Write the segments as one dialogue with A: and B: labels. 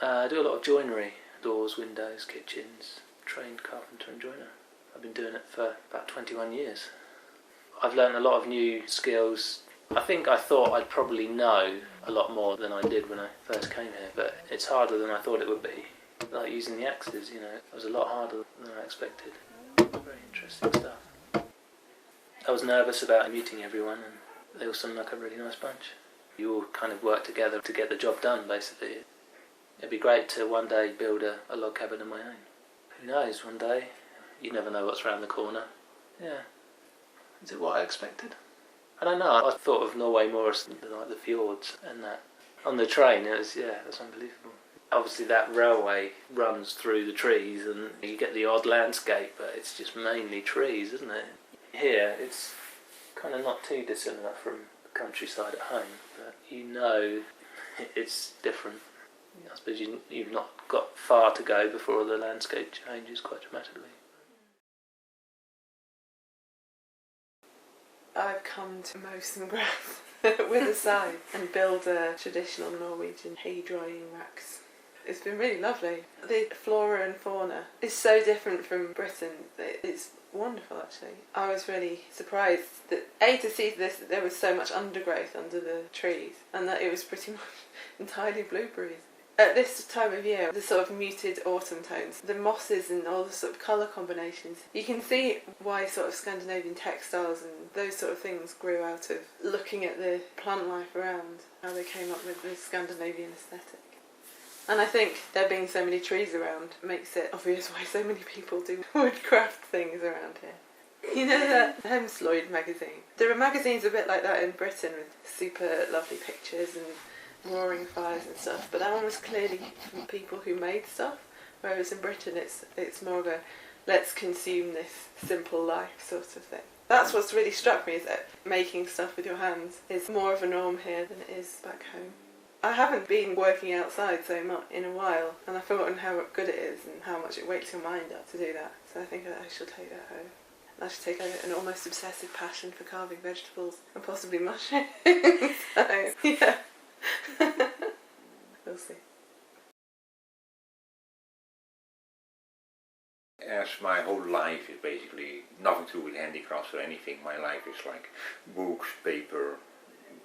A: I do a lot of joinery, doors, windows, kitchens, trained carpenter and joiner. I've been doing it for about 21 years. I've learned a lot of new skills. I think I thought I'd probably know a lot more than I did when I first came here, but it's harder than I thought it would be. Like using the axes, you know, it was a lot harder than I expected. Very interesting stuff. I was nervous about meeting everyone, and they all seemed like a really nice bunch. You all kind of work together to get the job done, basically. It'd be great to one day build a log cabin of my own. Who knows, one day? You never know what's around the corner. Yeah. Is it what I expected? I don't know. I thought of Norway more as like the fjords and that. On the train, it was unbelievable. Obviously that railway runs through the trees and you get the odd landscape, but it's just mainly trees, isn't it? Here, it's kind of not too dissimilar from the countryside at home, but you know it's different. I suppose you've not got far to go before the landscape changes quite dramatically.
B: I've come to mow some grass with a scythe and build a traditional Norwegian hay drying racks. It's been really lovely. The flora and fauna is so different from Britain. It's wonderful, actually. I was really surprised that to see this, that there was so much undergrowth under the trees and that it was pretty much entirely blueberries. At this time of year, the sort of muted autumn tones, the mosses and all the sort of colour combinations, you can see why sort of Scandinavian textiles and those sort of things grew out of looking at the plant life around, how they came up with the Scandinavian aesthetic. And I think there being so many trees around makes it obvious why so many people do woodcraft things around here. You know that Hemslöjd magazine? There are magazines a bit like that in Britain with super lovely pictures and roaring fires and stuff, but that one was clearly from people who made stuff, whereas in Britain it's more of a let's consume this simple life sort of thing. That's what's really struck me, is that making stuff with your hands is more of a norm here than it is back home. I haven't been working outside so much in a while, and I've forgotten how good it is and how much it wakes your mind up to do that, so I think I shall take that home. I should take an almost obsessive passion for carving vegetables and possibly mushrooms. So, yeah. We'll see.
C: As my whole life is basically nothing to do with handicrafts or anything, my life is like books, paper,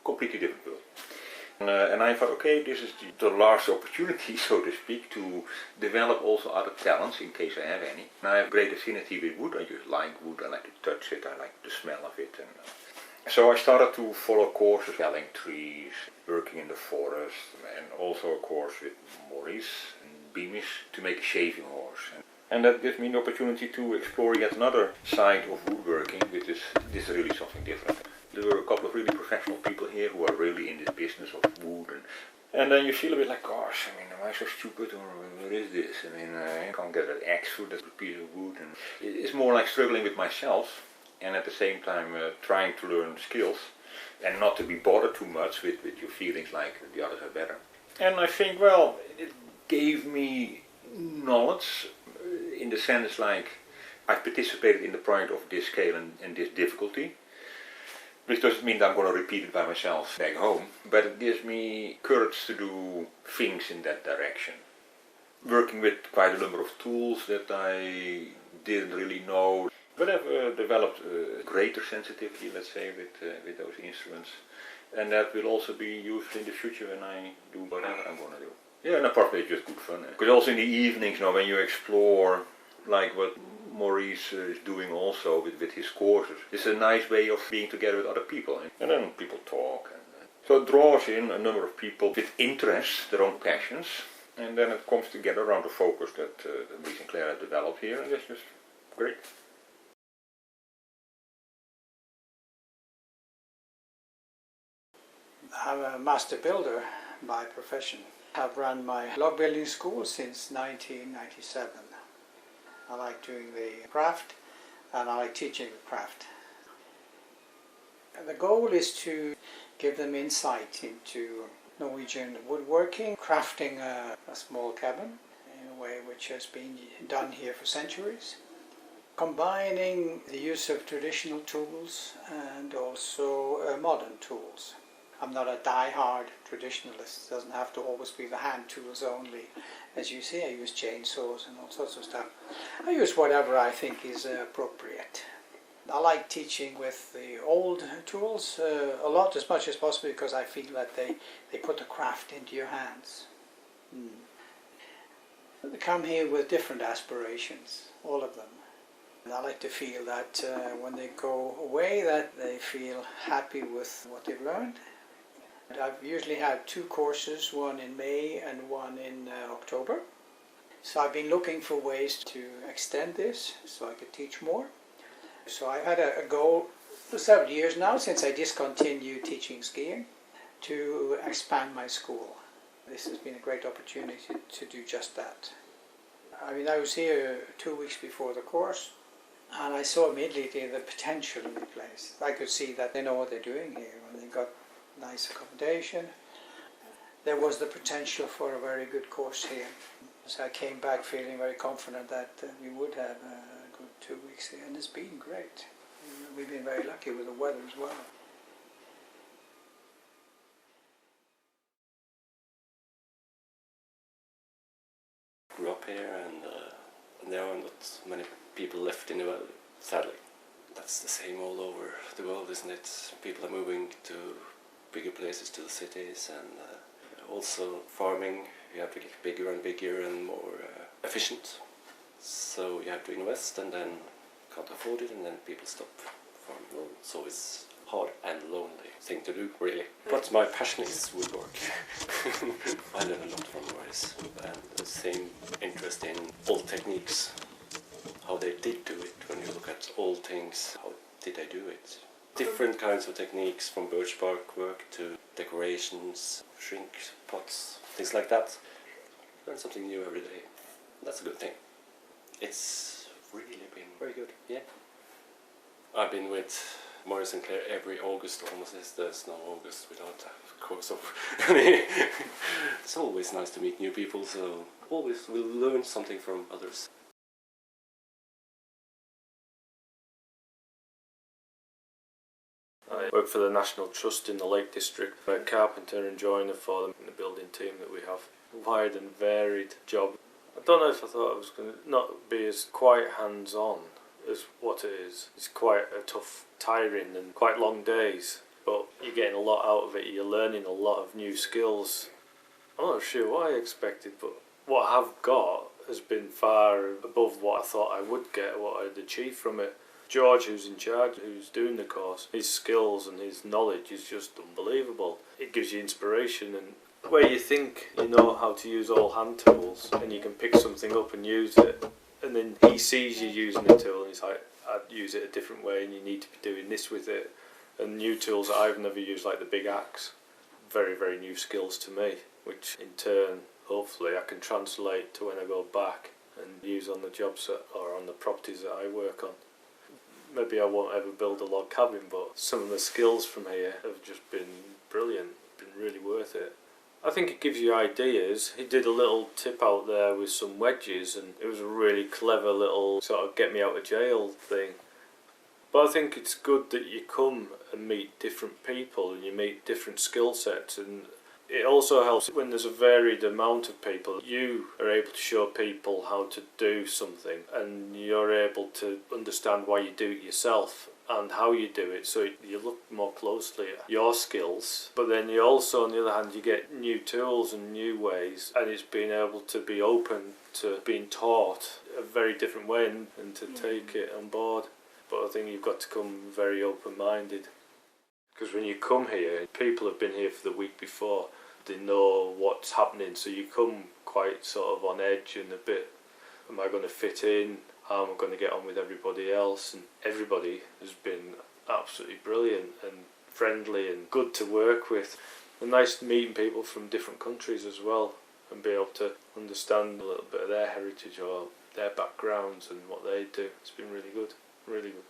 C: completely different world. And I thought, okay, this is the last opportunity, so to speak, to develop also other talents, in case I have any. And I have great affinity with wood. I just like wood, I like to touch it, I like the smell of it. And so I started to follow courses, felling trees, working in the forest, and also a course with Maurice and Beamish to make a shaving horse. And that gives me an opportunity to explore yet another side of woodworking, which is really something different. There were a couple of really professional people here who are really in this business of wood, and then you feel a bit like, gosh, I mean, am I so stupid, or what is this? I mean, I can't get an axe through that piece of wood. And it's more like struggling with myself, and at the same time trying to learn skills, and not to be bothered too much with your feelings like the others are better. And I think, well, it gave me knowledge in the sense like I've participated in the project of this scale and this difficulty. Which doesn't mean that I'm going to repeat it by myself back home, but it gives me courage to do things in that direction. Working with quite a number of tools that I didn't really know, but I've developed a greater sensitivity, let's say, with those instruments, and that will also be used in the future when I do whatever I'm going to do. Yeah, and apart from it's just good fun. Because also in the evenings, you know, when you explore, like what Maurice is doing also with his courses, it's a nice way of being together with other people, and then people talk. So it draws in a number of people with interests, their own passions, and then it comes together around the focus that we and Claire have developed here, and it's just great.
D: I'm a master builder by profession. I've run my log building school since 1997. I like doing the craft, and I like teaching the craft. And the goal is to give them insight into Norwegian woodworking, crafting a small cabin in a way which has been done here for centuries, combining the use of traditional tools and also modern tools. I'm not a die-hard traditionalist. It doesn't have to always be the hand tools only. As you see, I use chainsaws and all sorts of stuff. I use whatever I think is appropriate. I like teaching with the old tools a lot, as much as possible, because I feel that they put the craft into your hands. They come here with different aspirations, all of them. And I like to feel that when they go away, that they feel happy with what they've learned. And I've usually had 2 courses, one in May and one in October. So I've been looking for ways to extend this so I could teach more. So I've had a goal for several years now, since I discontinued teaching skiing, to expand my school. This has been a great opportunity to do just that. I mean, I was here 2 weeks before the course, and I saw immediately the potential in the place. I could see that they know what they're doing here, and they got nice accommodation. There was the potential for a very good course here. So I came back feeling very confident that we would have a good 2 weeks here, and it's been great. We've been very lucky with the weather as well.
E: Grew up here, and there are not many people left in the world, sadly. That's the same all over the world, isn't it? People are moving to bigger places, to the cities, and also farming. You have to get bigger and bigger and more efficient. So you have to invest, and then can't afford it, and then people stop farming. Well, so it's hard and lonely thing to do, really. But my passion is woodwork. I learn a lot from this, and the same interest in old techniques, how they did do it. When you look at old things, how did they do it? Different kinds of techniques, from birch bark work to decorations, shrink pots, things like that. Learn something new every day. That's a good thing. It's really been very good, yeah. I've been with Morris and Claire every August almost. There's no August without a course of. It's always nice to meet new people, so always we'll learn something from others.
A: I work for the National Trust in the Lake District. I'm a carpenter and joiner for them in the building team that we have. Wide and varied job. I don't know if I thought I was going to not be as quite hands-on as what it is. It's quite a tough, tiring and quite long days, but you're getting a lot out of it. You're learning a lot of new skills. I'm not sure what I expected, but what I have got has been far above what I thought I would get, what I'd achieve from it. George, who's in charge, who's doing the course, his skills and his knowledge is just unbelievable. It gives you inspiration, and where you think you know how to use all hand tools and you can pick something up and use it, and then he sees you using the tool and he's like, I'd use it a different way and you need to be doing this with it. And new tools that I've never used, like the big axe, very, very new skills to me, which in turn, hopefully, I can translate to when I go back and use on the jobs or on the properties that I work on. Maybe I won't ever build a log cabin, but some of the skills from here have just been brilliant, been really worth it. I think it gives you ideas. He did a little tip out there with some wedges, and it was a really clever little sort of get me out of jail thing. But I think it's good that you come and meet different people and you meet different skill sets, and it also helps when there's a varied amount of people. You are able to show people how to do something, and you're able to understand why you do it yourself and how you do it, so you look more closely at your skills. But then you also, on the other hand, you get new tools and new ways, and it's being able to be open to being taught a very different way and to take it on board. But I think you've got to come very open-minded, because when you come here, people have been here for the week before. They know what's happening, so you come quite sort of on edge and a bit, am I going to fit in? How am I going to get on with everybody else? And everybody has been absolutely brilliant and friendly and good to work with. And nice meeting people from different countries as well, and be able to understand a little bit of their heritage or their backgrounds and what they do. It's been really good, really good.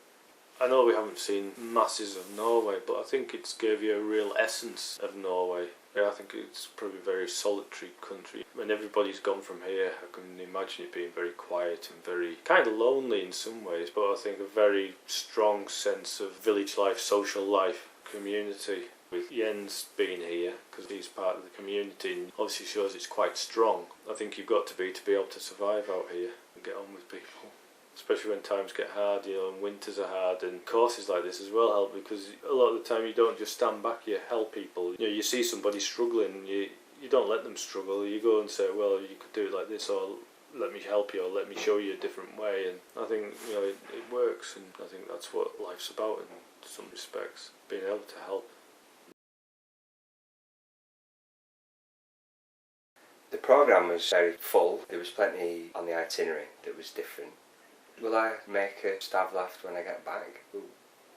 A: I know we haven't seen masses of Norway, but I think it's gave you a real essence of Norway. Yeah, I think it's probably a very solitary country. When everybody's gone from here, I can imagine it being very quiet and very kind of lonely in some ways, but I think a very strong sense of village life, social life, community.
F: With Jens being here, because he's part of the community, and obviously shows it's quite strong. I think you've got to be able to survive out here and get on with people. Especially when times get hard, you know, and winters are hard, and courses like this as well help, because a lot of the time you don't just stand back, you help people. You know, you see somebody struggling, you don't let them struggle, you go and say, well, you could do it like this, or let me help you, or let me show you a different way. And I think, you know, it works, and I think that's what life's about in some respects, being able to help.
G: The programme was very full. There was plenty on the itinerary that was different. Will I make a Stavlaft when I get back? Well,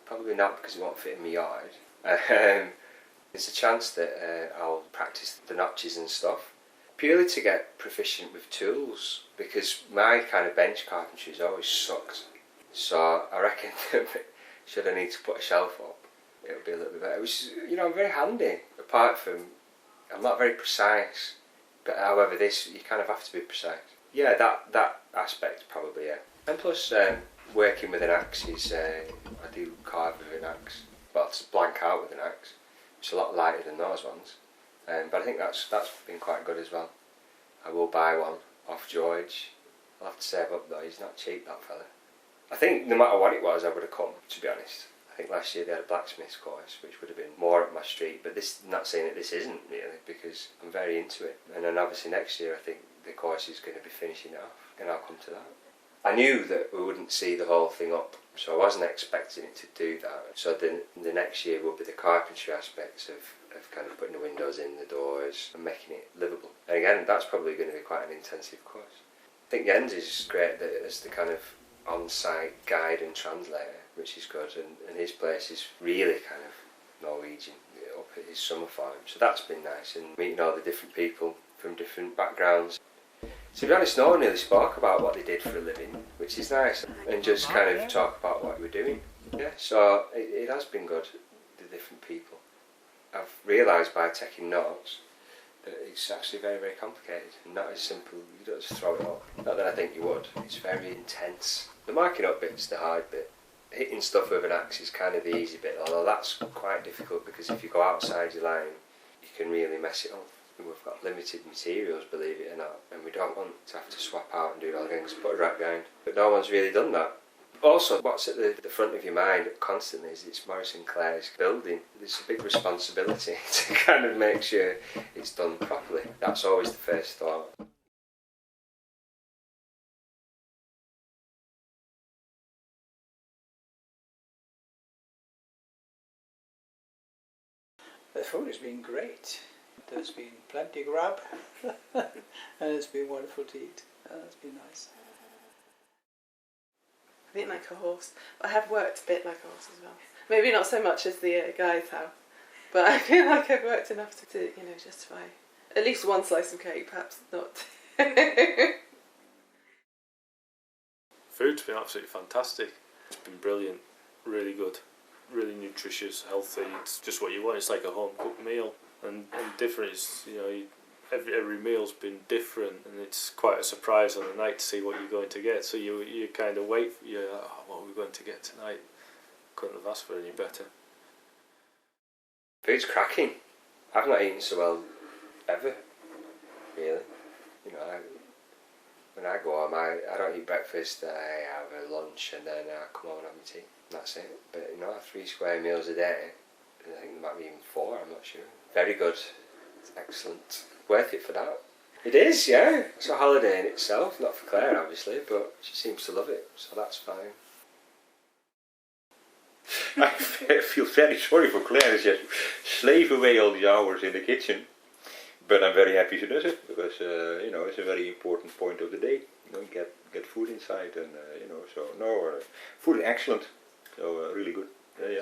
G: probably not, because it won't fit in my yard. There's a chance that I'll practice the notches and stuff, purely to get proficient with tools, because my kind of bench carpentry has always sucked. So I reckon that should I need to put a shelf up, it'll be a little bit better. Which is, you know, very handy, apart from I'm not very precise. But however, this, you kind of have to be precise. Yeah, that aspect probably, yeah. And plus, working with an axe is, I do carve with an axe. Well, it's blank out with an axe. It's a lot lighter than those ones. But I think that's been quite good as well. I will buy one off George. I'll have to save up though, he's not cheap, that fella. I think no matter what it was, I would have come, to be honest. I think last year they had a blacksmith's course, which would have been more up my street, but this, not saying that this isn't really, because I'm very into it. And then obviously next year I think the course is going to be finishing it off, and I'll come to that. I knew that we wouldn't see the whole thing up, so I wasn't expecting it to do that. So the next year will be the carpentry aspects of kind of putting the windows in, the doors, and making it livable. And again, that's probably going to be quite an intensive course. I think Jens is great as the kind of on-site guide and translator, which is good, and his place is really kind of Norwegian up at his summer farm, so that's been nice, and meeting all the different people from different backgrounds. To be honest, no one really spoke about what they did for a living, which is nice, and just kind of talk about what we're doing. Yeah, so it has been good, the different people. I've realised by taking notes that it's actually very, very complicated, and not as simple. You don't just throw it up. Not that I think you would. It's very intense. The marking up bit's the hard bit. Hitting stuff with an axe is kind of the easy bit, although that's quite difficult, because if you go outside your line, you can really mess it up. And we've got limited materials, believe it or not, and we don't want to have to swap out and do it all again, because put a rack behind. But no one's really done that. Also, what's at the front of your mind constantly is it's Morris and Claire's building. There's a big responsibility to kind of make sure it's done properly. That's always the first thought.
D: The food has been great. There's been plenty grub, and it's been wonderful to eat. It's been nice.
B: I think like a horse. I have worked a bit like a horse as well. Maybe not so much as the guys have, but I feel like I've worked enough to you know, justify at least one slice of cake, perhaps not.
F: Food's been absolutely fantastic. It's been brilliant, really good, really nutritious, healthy. It's just what you want. It's like a home cooked meal, and different. It's, you know, every meal's been different, and it's quite a surprise on the night to see what you're going to get. So you kind of wait. What are we going to get tonight? Couldn't have asked for any better.
G: Food's cracking. I've not eaten so well ever, really. You know, when I go home, I don't eat breakfast. I have a lunch, and then I come home and have my tea. That's it. But you know, 3 square meals a day. I think there might be even 4. I'm not sure. Very good. It's excellent. Worth it for that. It is, yeah. It's a holiday in itself. Not for Claire, obviously, but she seems to love it, so that's fine.
C: I feel very sorry for Claire. She has to slave away all the hours in the kitchen. But I'm very happy she does it, because you know, it's a very important point of the day. You know, get food inside, and you know, so no, food is excellent. So really good. Yeah.